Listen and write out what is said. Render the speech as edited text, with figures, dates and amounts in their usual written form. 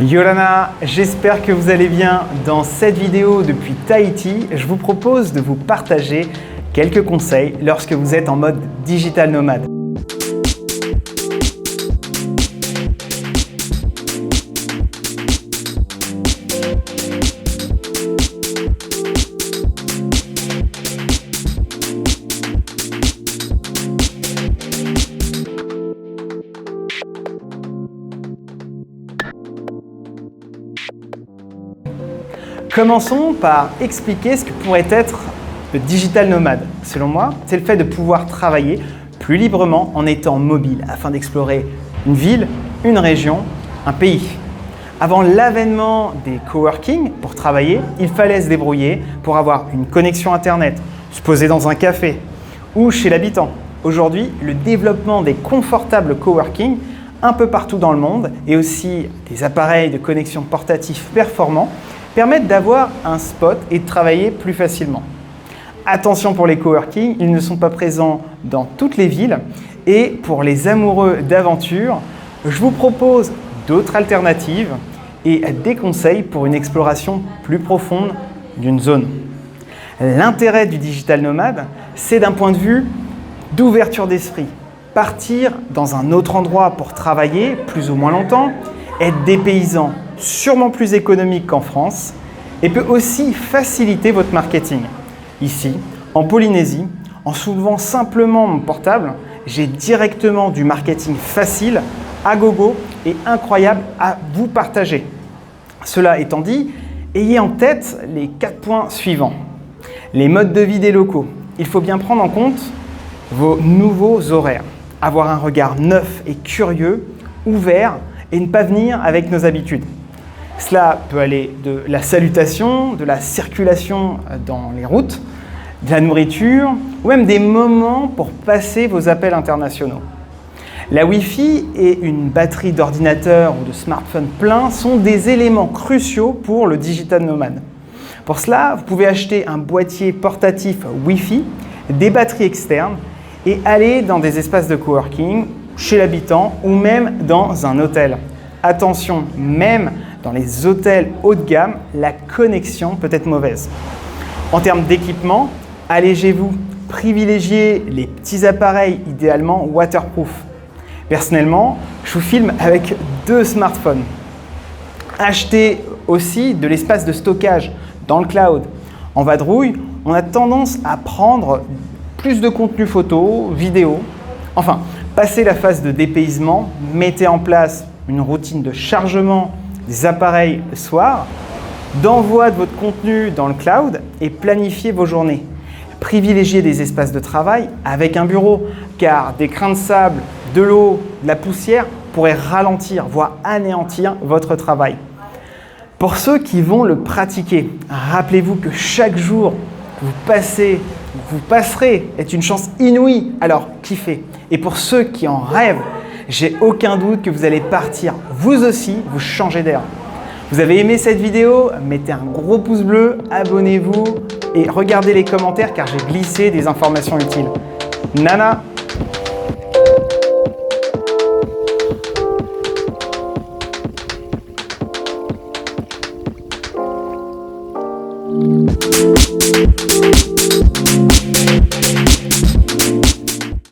Yolana, j'espère que vous allez bien. Dans cette vidéo depuis Tahiti, je vous propose de vous partager quelques conseils lorsque vous êtes en mode digital nomade. Commençons par expliquer ce que pourrait être le digital nomade. Selon moi, c'est le fait de pouvoir travailler plus librement en étant mobile afin d'explorer une ville, une région, un pays. Avant l'avènement des coworking, pour travailler, il fallait se débrouiller pour avoir une connexion Internet, se poser dans un café ou chez l'habitant. Aujourd'hui, le développement des confortables coworking un peu partout dans le monde et aussi des appareils de connexion portatifs performants permettent d'avoir un spot et de travailler plus facilement. Attention pour les coworking, ils ne sont pas présents dans toutes les villes et pour les amoureux d'aventure, je vous propose d'autres alternatives et des conseils pour une exploration plus profonde d'une zone. L'intérêt du digital nomade, c'est d'un point de vue d'ouverture d'esprit. Partir dans un autre endroit pour travailler plus ou moins longtemps, être dépaysant, sûrement plus économique qu'en France et peut aussi faciliter votre marketing. Ici, en Polynésie, en soulevant simplement mon portable, j'ai directement du marketing facile, à gogo et incroyable à vous partager. Cela étant dit, ayez en tête les 4 points suivants. Les modes de vie des locaux. Il faut bien prendre en compte vos nouveaux horaires. Avoir un regard neuf et curieux, ouvert et ne pas venir avec nos habitudes. Cela peut aller de la salutation, de la circulation dans les routes, de la nourriture ou même des moments pour passer vos appels internationaux. La Wi-Fi et une batterie d'ordinateur ou de smartphone plein sont des éléments cruciaux pour le digital nomade. Pour cela, vous pouvez acheter un boîtier portatif Wi-Fi, des batteries externes et aller dans des espaces de coworking, chez l'habitant ou même dans un hôtel. Attention, même dans les hôtels haut de gamme, la connexion peut être mauvaise. En termes d'équipement, allégez-vous, privilégiez les petits appareils idéalement waterproof. Personnellement, je vous filme avec 2 smartphones. Achetez aussi de l'espace de stockage dans le cloud. En vadrouille, on a tendance à prendre plus de contenu photo, vidéo. Enfin, passez la phase de dépaysement, mettez en place une routine de chargement des appareils le soir, d'envoi de votre contenu dans le cloud et planifiez vos journées. Privilégiez des espaces de travail avec un bureau, car des grains de sable, de l'eau, de la poussière pourraient ralentir, voire anéantir votre travail. Pour ceux qui vont le pratiquer, rappelez-vous que chaque jour que vous passerez est une chance inouïe, alors kiffez. Et pour ceux qui en rêvent, j'ai aucun doute que vous allez partir, vous aussi, vous changer d'air. Vous avez aimé cette vidéo? Mettez un gros pouce bleu, abonnez-vous et regardez les commentaires car j'ai glissé des informations utiles. Nana!